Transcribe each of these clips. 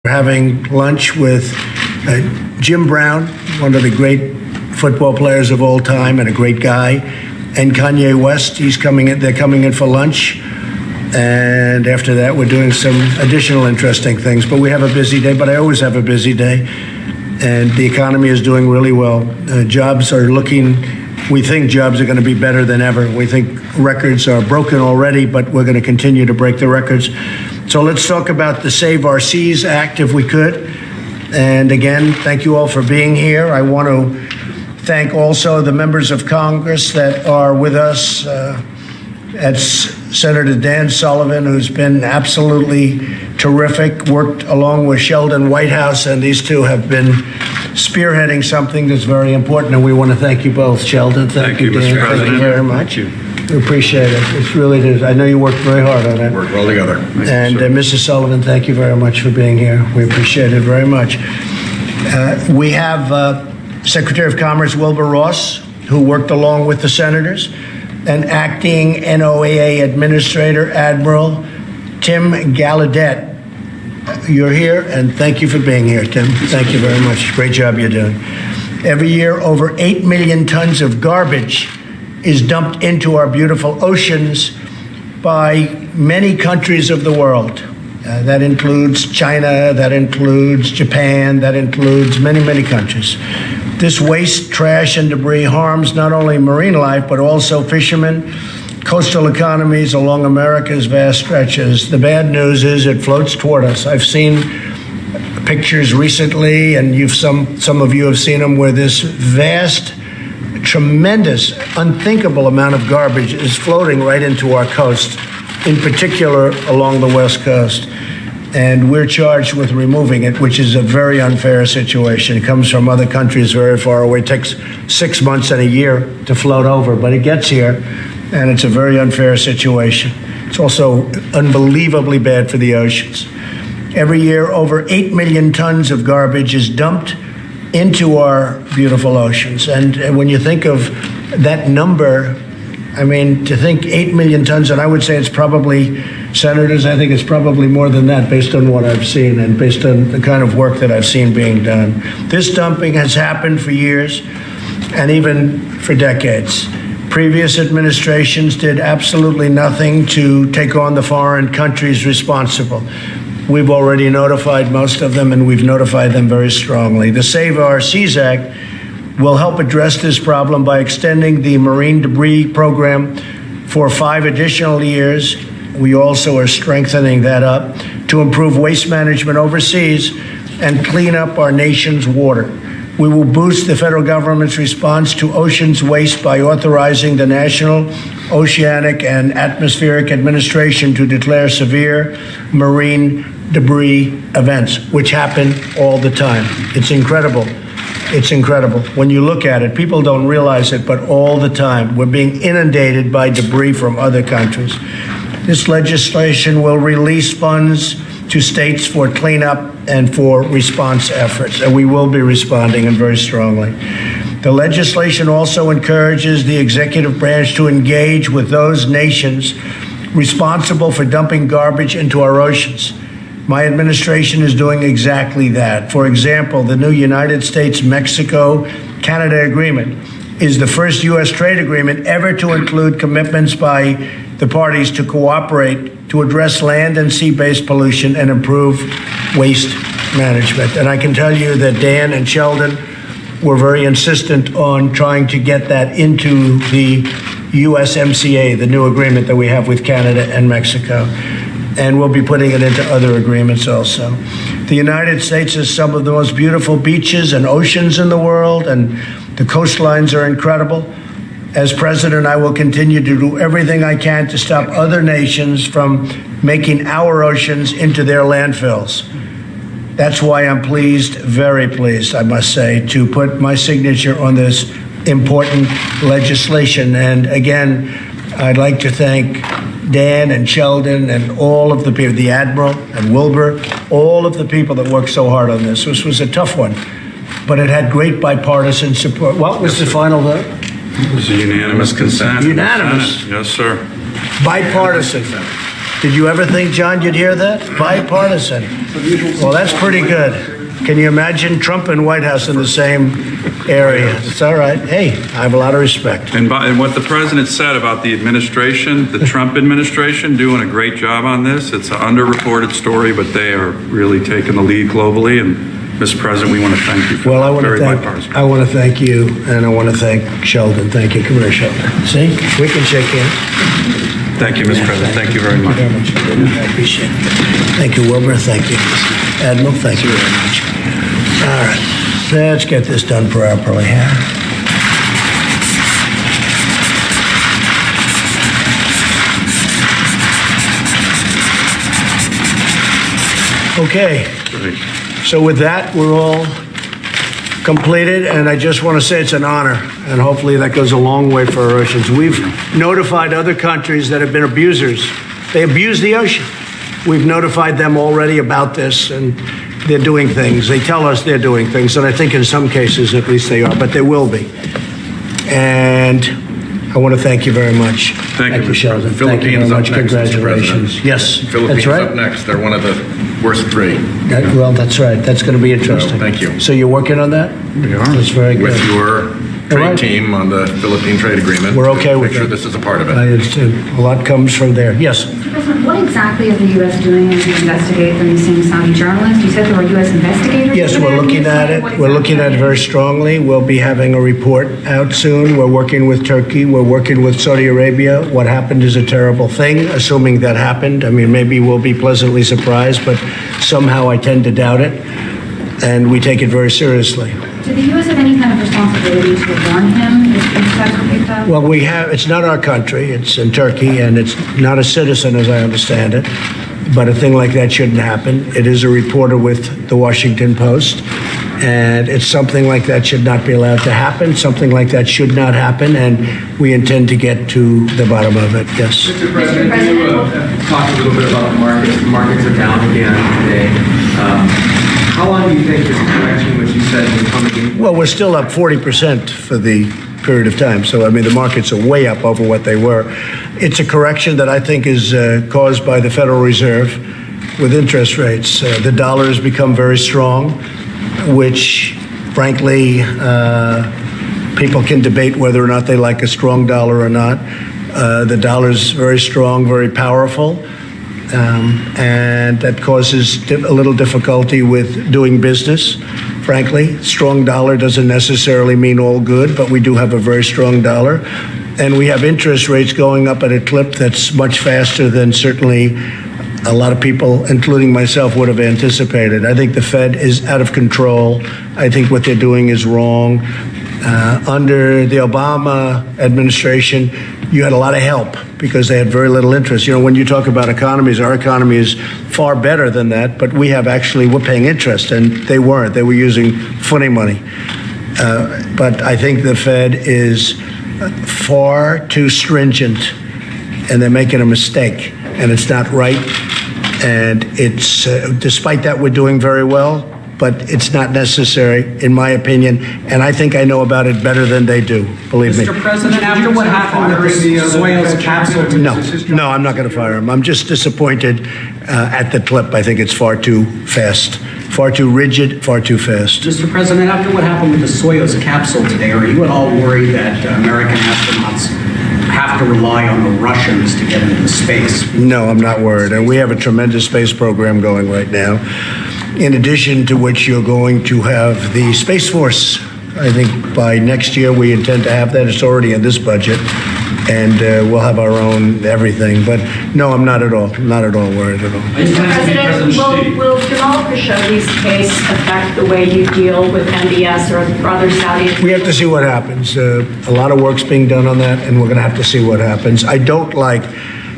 having lunch with Jim Brown, one of the great football players of all time and a great guy, and Kanye West. They're coming in for lunch. And after that, we're doing some additional interesting things. But we have a busy day, but I always have a busy day. And the economy is doing really well. We think jobs are going to be better than ever. We think records are broken already, but we're going to continue to break the records. So let's talk about the Save Our Seas Act, if we could. And again, thank you all for being here. I want to thank also the members of Congress that are with us. That's Senator Dan Sullivan, who's been absolutely terrific, worked along with Sheldon Whitehouse, and these two have been spearheading something that's very important, and we want to thank you both. Sheldon, thank you, Dan. Mr. President. Thank you very much. We appreciate it. It's really, I know you worked very hard on it. Worked well together. And Mrs. Sullivan, thank you very much for being here. We appreciate it very much. We have Secretary of Commerce Wilbur Ross, who worked along with the senators, and acting NOAA Administrator Admiral Tim Gallaudet. You're here, and thank you for being here, Tim. Thank you very much. Great job you're doing. Every year, over 8 million tons of garbage is dumped into our beautiful oceans by many countries of the world. That includes China, that includes Japan, that includes many, many countries. This waste, trash, and debris harms not only marine life, but also fishermen, coastal economies along America's vast stretches. The bad news is it floats toward us. I've seen pictures recently, and some of you have seen them, where this vast, tremendous, unthinkable amount of garbage is floating right into our coast, in particular along the West Coast. And we're charged with removing it, which is a very unfair situation. It comes from other countries very far away. It takes 6 months and a year to float over, but it gets here, and it's a very unfair situation. It's also unbelievably bad for the oceans. Every year, over 8 million tons of garbage is dumped into our beautiful oceans. And when you think of that number, I mean, to think 8 million tons, and I would say it's probably, senators, I think it's probably more than that based on what I've seen and based on the kind of work that I've seen being done. This dumping has happened for years and even for decades. Previous administrations did absolutely nothing to take on the foreign countries responsible. We've already notified most of them, and we've notified them very strongly. The Save Our Seas Act will help address this problem by extending the marine debris program for 5 additional years. We also are strengthening that up to improve waste management overseas and clean up our nation's water. We will boost the federal government's response to oceans waste by authorizing the National Oceanic and Atmospheric Administration to declare severe marine debris events, which happen all the time. It's incredible. It's incredible. When you look at it, people don't realize it, but all the time we're being inundated by debris from other countries. This legislation will release funds to states for cleanup and for response efforts, and we will be responding, and very strongly. The legislation also encourages the executive branch to engage with those nations responsible for dumping garbage into our oceans. My administration is doing exactly that. For example, the new United States-Mexico-Canada agreement is the first U.S. trade agreement ever to include commitments by the parties to cooperate to address land and sea-based pollution and improve waste management. And I can tell you that Dan and Sheldon were very insistent on trying to get that into the USMCA, the new agreement that we have with Canada and Mexico. And we'll be putting it into other agreements also. The United States has some of the most beautiful beaches and oceans in the world, and the coastlines are incredible. As president, I will continue to do everything I can to stop other nations from making our oceans into their landfills. That's why I'm pleased, very pleased, I must say, to put my signature on this important legislation. And again, I'd like to thank Dan and Sheldon and all of the people, the Admiral and Wilbur, all of the people that worked so hard on this. This was a tough one, but it had great bipartisan support. What was the final vote? It was a unanimous consent. Unanimous? Yes, sir. Bipartisan. Did you ever think, John, you'd hear that? Bipartisan. Well, that's pretty good. Can you imagine Trump and White House in the same area? It's all right. Hey, I have a lot of respect. And what the president said about the administration, the Trump administration, doing a great job on this. It's an underreported story, but they are really taking the lead globally. And Mr. President, we want to thank you for well, bipartisan. I want to thank you, and I want to thank Sheldon. Thank you, Commissioner Sheldon. See, we can shake hands. Thank you, Mr. President. Thank you very much. I appreciate it. Thank you, Wilbur. Thank you, Admiral. Thank you very much. All right, let's get this done properly here. Okay. So with that, we're all completed, and I just want to say it's an honor, and hopefully that goes a long way for our oceans. We've notified other countries that have been abusers. They abuse the ocean. We've notified them already about this, and they're doing things. They tell us they're doing things, and I think in some cases at least they are, but they will be. And I want to thank you very much. Thank you, Sheldon. Philippines thank you very much. Up next, Congratulations. Yes, Philippines that's right. up next. They're one of the worst three. Well, that's right. That's going to be interesting. So, thank you. So you're working on that? We are. That's very good. With your trade right. team on the Philippine trade agreement. We're okay with Make sure that. this is a part of it. A lot comes from there. Yes. Mr. President, what exactly is the U.S. doing as you investigate the missing Saudi journalist? You said there were U.S. investigators? Yes, we're looking at it. We're looking at it very strongly. We'll be having a report out soon. We're working with Turkey. We're working with Saudi Arabia. What happened is a terrible thing, assuming that happened. I mean, maybe we'll be pleasantly surprised, but somehow I tend to doubt it. And we take it very seriously. Did the U.S. have any kind of responsibility to warn him if such were picked up? Well, we have. It's not our country. It's in Turkey, and it's not a citizen, as I understand it. But a thing like that shouldn't happen. It is a reporter with the Washington Post, and it's something like that should not be allowed to happen. Something like that should not happen, and we intend to get to the bottom of it. Yes. Mr. President, can you talk a little bit about the markets? The markets are down again today. How long do you think this correction, which you said is coming? Well, we're still up 40% for the period of time. So, I mean, the markets are way up over what they were. It's a correction that I think is caused by the Federal Reserve with interest rates. The dollar has become very strong, which, frankly, people can debate whether or not they like a strong dollar or not. The dollar's very strong, very powerful. And that causes a little difficulty with doing business, frankly. Strong dollar doesn't necessarily mean all good, but we do have a very strong dollar. And we have interest rates going up at a clip that's much faster than certainly a lot of people, including myself, would have anticipated. I think the Fed is out of control. I think what they're doing is wrong. Under the Obama administration, you had a lot of help because they had very little interest. You know, when you talk about economies, our economy is far better than that, but we're paying interest, and they weren't. They were using funny money. But I think the Fed is far too stringent, and they're making a mistake, and it's not right. And it's, despite that, we're doing very well. But it's not necessary, in my opinion, and I think I know about it better than they do, believe me. Mr. President, after what happened with the Soyuz capsule... No, I'm not going to fire him. I'm just disappointed at the clip. I think it's far too fast, far too rigid, far too fast. Mr. President, after what happened with the Soyuz capsule today, are you at all worried that American astronauts have to rely on the Russians to get into space? No, I'm not worried. And we have a tremendous space program going right now. In addition to which, you're going to have the Space Force. I think by next year we intend to have that. It's already in this budget. And we'll have our own everything. But no, I'm not at all worried at all. Mr. President, will Jamal Khashoggi's case affect the way you deal with MBS or other Saudi? We have to see what happens. A lot of work's being done on that, and we're going to have to see what happens. I don't like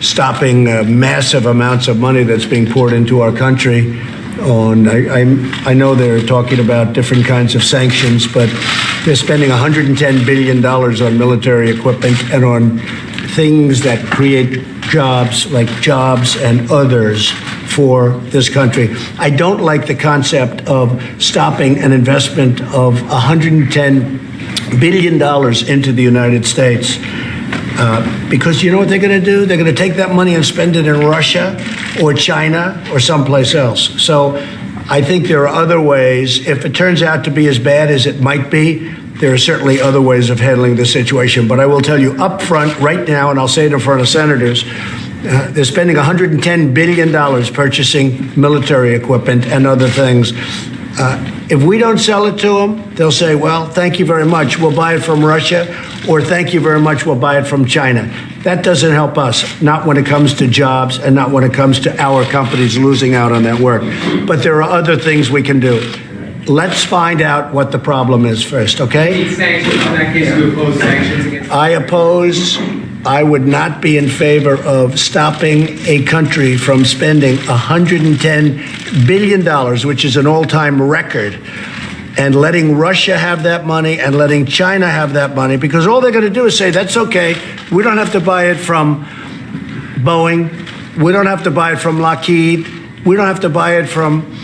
stopping massive amounts of money that's being poured into our country. I know they're talking about different kinds of sanctions, but they're spending $110 billion on military equipment and on things that create jobs, like jobs and others for this country. I don't like the concept of stopping an investment of $110 billion into the United States. Because you know what they're going to do? They're going to take that money and spend it in Russia or China or someplace else. So I think there are other ways. If it turns out to be as bad as it might be, there are certainly other ways of handling the situation. But I will tell you up front right now, and I'll say it in front of senators, they're spending $110 billion purchasing military equipment and other things. If we don't sell it to them, they'll say, well, thank you very much, we'll buy it from Russia, or thank you very much, we'll buy it from China. That doesn't help us, not when it comes to jobs and not when it comes to our companies losing out on that work. But there are other things we can do. Let's find out what the problem is first, okay? Sanctions, in that case, you oppose sanctions against I would not be in favor of stopping a country from spending $110 billion, which is an all-time record, and letting Russia have that money and letting China have that money, because all they're going to do is say, that's okay, we don't have to buy it from Boeing, we don't have to buy it from Lockheed, we don't have to buy it from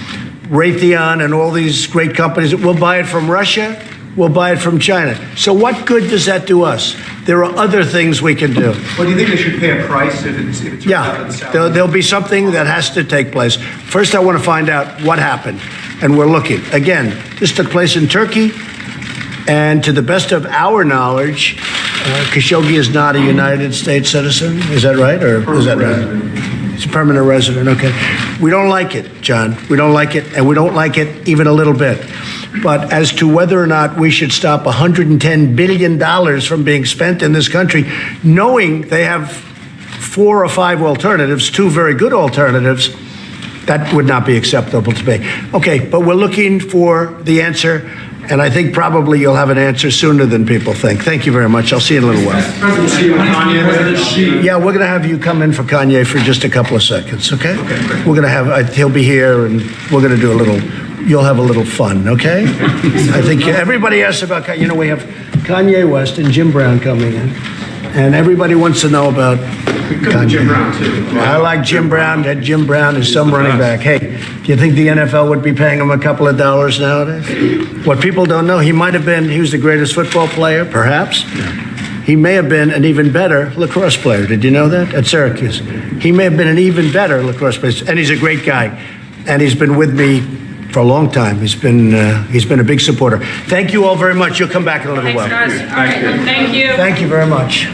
Raytheon and all these great companies. We'll buy it from Russia, we'll buy it from China. So what good does that do us? There are other things we can do. Well, do you think they should pay a price if it turns out that the Saudis... There'll be something that has to take place. First, I want to find out what happened, and we're looking. Again, this took place in Turkey, and to the best of our knowledge, Khashoggi is not a United States citizen. Is that right, or is that right? He's a permanent resident, okay. We don't like it, John. We don't like it, and we don't like it even a little bit. But as to whether or not we should stop $110 billion from being spent in this country, knowing they have 4 or 5 alternatives, 2 very good alternatives, that would not be acceptable to me. Okay, but we're looking for the answer, and I think probably you'll have an answer sooner than people think. Thank you very much. I'll see you in a little while. Yeah, we're going to have you come in for Kanye for just a couple of seconds, okay? Okay, great. We're going to have, he'll be here, and we're going to do a little, you'll have a little fun, okay? I think everybody asks about, you know, we have Kanye West and Jim Brown coming in, and everybody wants to know about Kanye. Jim Brown, too. I like Jim Brown. That Jim Brown is some running back. Hey, do you think the NFL would be paying him a couple of dollars nowadays? What people don't know, he was the greatest football player, perhaps. He may have been an even better lacrosse player. Did you know that? At Syracuse. He may have been an even better lacrosse player. And he's a great guy. And he's been with me for a long time. He's been a big supporter. Thank you all very much. You'll come back in a little while. Thanks, guys. All right, thank you. Thank you very much.